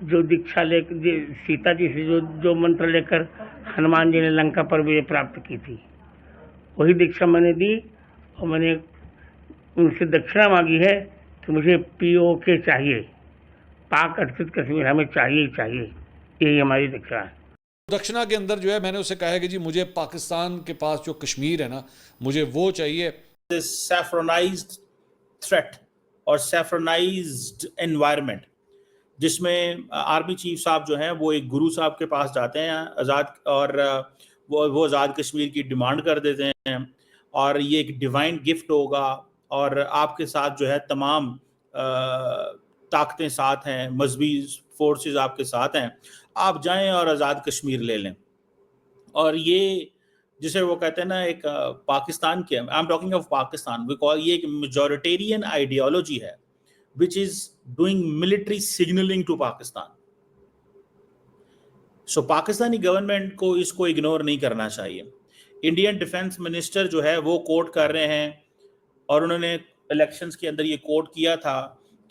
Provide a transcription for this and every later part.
जो दीक्षा ले सीता जी से जो जो मंत्र लेकर हनुमान जी ने लंका पर विजय प्राप्त की थी, वही दीक्षा मैंने दी। और मैंने उनसे दक्षिणा मांगी है कि मुझे POK चाहिए, पाक अधिकृत कश्मीर हमें चाहिए ही चाहिए। यही हमारी दक्षिणा है। दक्षिणा के अंदर जो है मैंने उससे कहा है कि जी मुझे पाकिस्तान के पास जो कश्मीर है ना, मुझे वो चाहिए। दिस सैफ्रोनाइज्ड थ्रेट और सैफ्रोनाइज्ड एनवायरनमेंट, जिसमें आर्मी चीफ साहब जो हैं वो एक गुरु साहब के पास जाते हैं आज़ाद, और वो आज़ाद कश्मीर की डिमांड कर देते हैं, और ये एक डिवाइन गिफ्ट होगा, और आपके साथ जो है तमाम ताकतें साथ हैं, मजहबी फोर्सेस आपके साथ हैं, आप जाएं और आज़ाद कश्मीर ले लें। और ये जिसे वो कहते हैं ना, एक पाकिस्तान के, I am talking of Pakistan, because ये एक मेजॉरिटेरियन आइडियोलॉजी है which is doing military signaling to Pakistan. So Pakistani government को इसको इग्नोर नहीं करना चाहिए। इंडियन डिफेंस मिनिस्टर जो है वो कोट कर रहे हैं, और उन्होंने इलेक्शंस के अंदर ये कोट किया था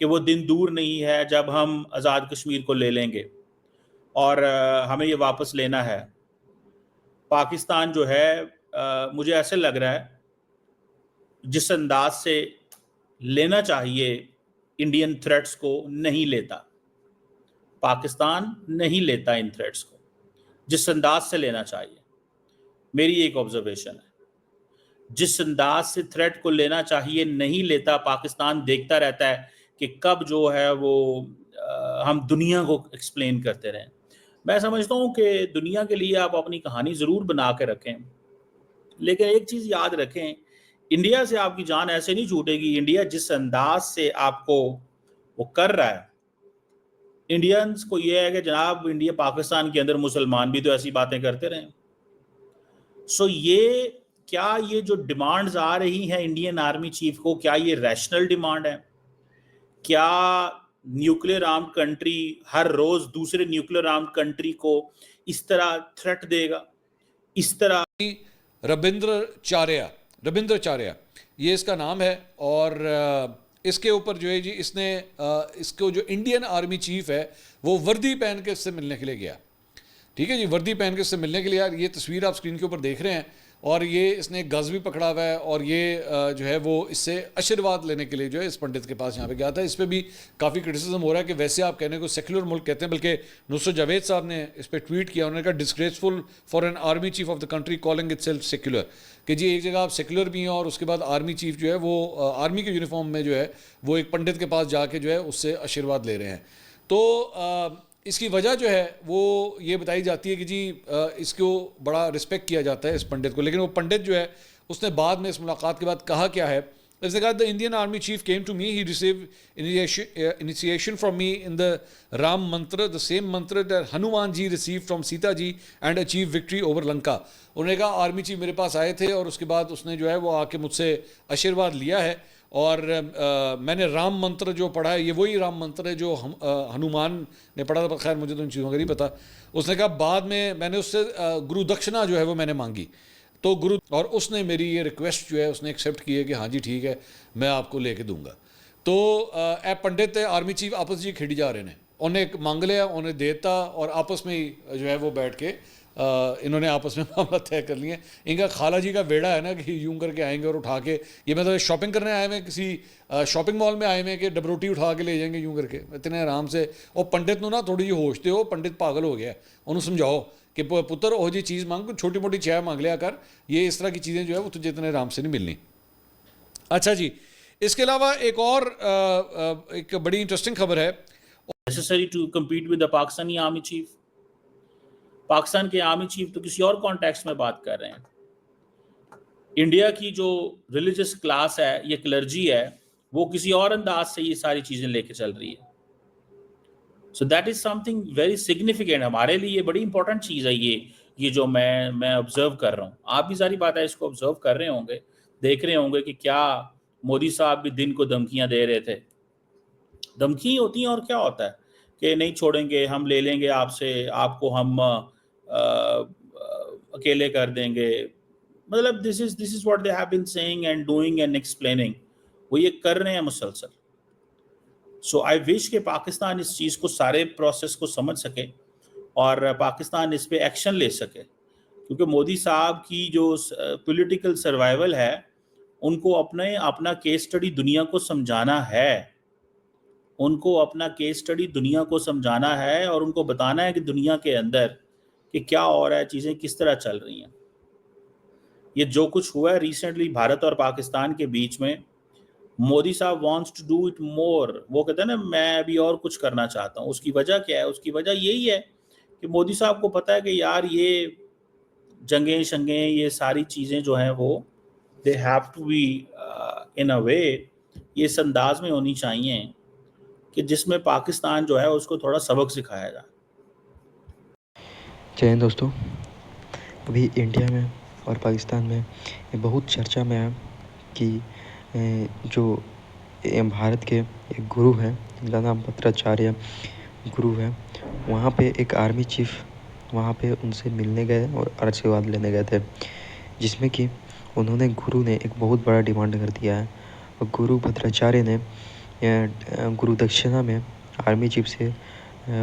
कि वो दिन दूर नहीं है जब हम आज़ाद कश्मीर को ले लेंगे और हमें ये वापस लेना है। पाकिस्तान जो है मुझे ऐसे लग रहा है जिस अंदाज से लेना चाहिए इंडियन थ्रेट्स को नहीं लेता। पाकिस्तान नहीं लेता इन थ्रेट्स को जिस अंदाज से लेना चाहिए। मेरी एक ऑब्जर्वेशन है, जिस अंदाज से थ्रेट को लेना चाहिए नहीं लेता। पाकिस्तान देखता रहता है कि कब जो है वो हम दुनिया को एक्सप्लेन करते रहें। मैं समझता हूँ कि दुनिया के लिए आप अपनी कहानी ज़रूर बना के रखें, लेकिन एक चीज़ याद रखें, इंडिया से आपकी जान ऐसे नहीं छूटेगी। इंडिया जिस अंदाज से आपको वो कर रहा है, इंडियंस को ये है कि जनाब इंडिया पाकिस्तान के अंदर मुसलमान भी तो ऐसी बातें करते रहे। सो ये क्या ये जो डिमांड्स आ रही हैं इंडियन आर्मी चीफ को, क्या ये रैशनल डिमांड है? क्या न्यूक्लियर आर्म कंट्री हर रोज दूसरे न्यूक्लियर आर्म कंट्री को इस तरह थ्रेट देगा? इस तरह रविंद्र चार्या ये इसका नाम है, और इसके ऊपर जो है जी इसने इसको जो इंडियन आर्मी चीफ है वो वर्दी पहन के इससे मिलने के लिए गया। ठीक है जी, वर्दी पहन के इससे मिलने के लिए। ये तस्वीर आप स्क्रीन के ऊपर देख रहे हैं, और ये इसने गज भी पकड़ा हुआ है, और ये जो है वो इससे आशीर्वाद लेने के लिए जो है इस पंडित के पास यहाँ पे गया था। इस पर भी काफ़ी क्रिटिसिज्म हो रहा है कि वैसे आप कहने को सेक्युलर मुल्क कहते हैं, बल्कि नुसरत जावेद साहब ने इस पर ट्वीट किया, उन्होंने कहा disgraceful for an army chief of the country calling itself secular, कि जी एक जगह आप सेक्युलर भी हैं और उसके बाद आर्मी चीफ जो है वो आर्मी के यूनिफॉर्म में जो है वो एक पंडित के पास जाके जो है उससे आशीर्वाद ले रहे हैं। तो इसकी वजह जो है वो ये बताई जाती है कि जी इसको बड़ा रिस्पेक्ट किया जाता है इस पंडित को। लेकिन वो पंडित जो है उसने बाद में इस मुलाकात के बाद कहा क्या है, इसने कहा the Indian army chief came to me, he receive initiation from me in the Ram mantra, the same mantra that Hanuman ji receive from Sita ji and achieve victory over Lanka. उन्होंने कहा आर्मी चीफ मेरे पास आए थे और उसके बाद उसने जो है वो आके मुझसे आशीर्वाद लिया है, और मैंने राम मंत्र जो पढ़ा है ये वही राम मंत्र है जो हनुमान ने पढ़ा था। खैर मुझे तो इन चीज़ों का नहीं पता। उसने कहा बाद में मैंने उससे गुरु दक्षिणा जो है वो मैंने मांगी, तो गुरु और उसने मेरी ये रिक्वेस्ट जो है उसने एक्सेप्ट की है कि हाँ जी ठीक है मैं आपको लेके दूंगा। तो ए पंडित आर्मी चीफ आपस जी खेड़ी जा रहे हैं, उन्हें मांग लिया, उन्हें देता, और आपस में ही जो है वो बैठ के इन्होंने आपस में मामला तय कर लिए। इनका खाला जी का वेड़ा है ना कि यूं करके आएंगे और उठा के, ये मतलब शॉपिंग करने आए हुए किसी शॉपिंग मॉल में आए हुए कि डबरोटी उठा के ले जाएंगे यूं करके इतने आराम से। और पंडित ना थोड़ी जी होश हो, पंडित पागल हो गया, उन्होंने समझाओ कि पुत्र वो जी चीज़ मांग, छोटी मोटी चाय मांग लिया कर, ये इस तरह की चीज़ें जो है वो तुझे इतने आराम से नहीं मिलनी। अच्छा जी, इसके अलावा एक और एक बड़ी इंटरेस्टिंग खबर है। Necessary to compete with the Pakistani army chief. Pakistan के आर्मी चीफ तो किसी और कॉन्टेक्स्ट में बात कर रहे हैं। इंडिया की जो रिलीजियस क्लास है, ये क्लर्जी है, वो किसी और अंदाज से ये सारी चीजें लेके चल रही है। So that is something very significant. हमारे लिए ये बड़ी इंपॉर्टेंट चीज है ये जो मैं ऑब्जर्व कर रहा हूँ। आप भी सारी बात है इसको ऑब्जर्व कर रहे होंगे, देख रहे होंगे कि क्या मोदी साहब भी दिन को धमकियां दे रहे थे। धमकी होती हैं और क्या होता है कि नहीं छोड़ेंगे, हम ले लेंगे आपसे, आपको हम अकेले कर देंगे। मतलब this is what they have been saying and doing and explaining. वो ये कर रहे हैं मुसलसल। सो आई विश कि पाकिस्तान इस चीज़ को, सारे प्रोसेस को समझ सके और पाकिस्तान इस पे एक्शन ले सके, क्योंकि मोदी साहब की जो पॉलिटिकल सर्वाइवल है, उनको अपना केस स्टडी दुनिया को समझाना है। उनको अपना केस स्टडी दुनिया को समझाना है और उनको बताना है कि दुनिया के अंदर कि क्या हो रहा है, चीज़ें किस तरह चल रही हैं। ये जो कुछ हुआ है रिसेंटली भारत और पाकिस्तान के बीच में, मोदी साहब wants to do it more. वो कहते हैं ना, मैं अभी और कुछ करना चाहता हूँ। उसकी वजह क्या है? उसकी वजह यही है कि मोदी साहब को पता है कि यार ये जंगें शंगें, ये सारी चीज़ें जो हैं वो they have to be in a way, ये इस अंदाज में होनी चाहिए कि जिसमें पाकिस्तान जो है उसको थोड़ा सबक सिखाया जाए। जय हिंद दोस्तों। अभी इंडिया में और पाकिस्तान में ये बहुत चर्चा में है कि जो भारत के एक गुरु हैं, जिनका नाम भद्राचार्य गुरु है, वहाँ पे एक आर्मी चीफ वहाँ पे उनसे मिलने गए और आशीर्वाद लेने गए थे, जिसमें कि उन्होंने गुरु ने एक बहुत बड़ा डिमांड कर दिया है। और गुरु भद्राचार्य ने गुरु दक्षिणा में आर्मी चीफ से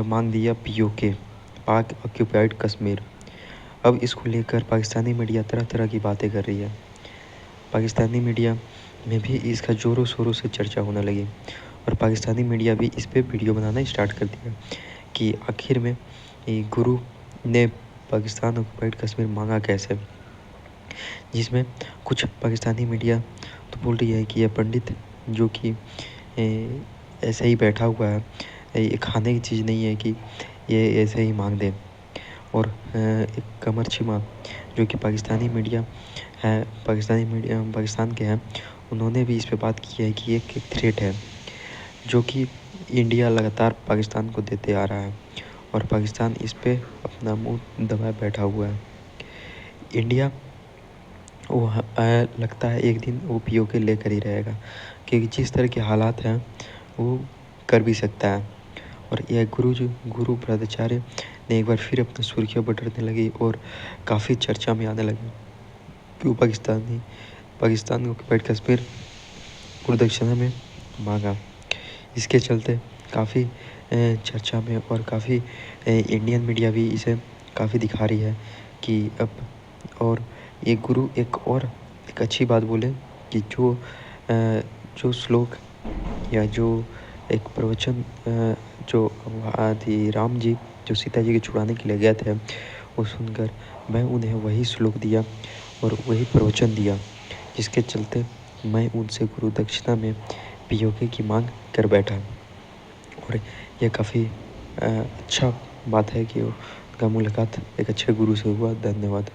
मांग दिया POK, पाक ऑक्यूपाइड कश्मीर। अब इसको लेकर पाकिस्तानी मीडिया तरह तरह की बातें कर रही है। पाकिस्तानी मीडिया में भी इसका ज़ोरों शोरों से चर्चा होने लगी और पाकिस्तानी मीडिया भी इस पे वीडियो बनाना स्टार्ट कर दिया कि आखिर में ये गुरु ने पाकिस्तान ऑक्यूपाइड कश्मीर मांगा कैसे। जिसमें कुछ पाकिस्तानी मीडिया तो बोल रही है कि यह पंडित जो कि ऐसे ही बैठा हुआ है, ये खाने की चीज़ नहीं है कि ये ऐसे ही मांग दे। और एक कमर छिमा जो कि पाकिस्तानी मीडिया है, पाकिस्तान के हैं, उन्होंने भी इस पे बात की है कि एक थ्रेट है जो कि इंडिया लगातार पाकिस्तान को देते आ रहा है और पाकिस्तान इस पे अपना मुंह दबाए बैठा हुआ है। इंडिया वो लगता है एक दिन वो POK लेकर ही रहेगा, क्योंकि जिस तरह के हालात हैं वो कर भी सकता है। और यह गुरु भद्राचार्य ने एक बार फिर अपना सुर्खियाँ बटोरने लगी और काफ़ी चर्चा में आने लगी क्यों पाकिस्तान को ऑक्यूपाइड कश्मीर गुरु में मांगा। इसके चलते काफ़ी चर्चा में और काफ़ी इंडियन मीडिया भी इसे काफ़ी दिखा रही है कि अब, और ये गुरु एक अच्छी बात बोले कि जो श्लोक या जो एक प्रवचन जो आदि राम जी जो सीता जी के छुड़ाने के लिए गए थे, वो सुनकर मैं उन्हें वही श्लोक दिया और वही प्रवचन दिया, जिसके चलते मैं उनसे गुरु दक्षिणा में POK की मांग कर बैठा। और यह काफ़ी अच्छा बात है कि उनका मुलाकात एक अच्छे गुरु से हुआ। धन्यवाद।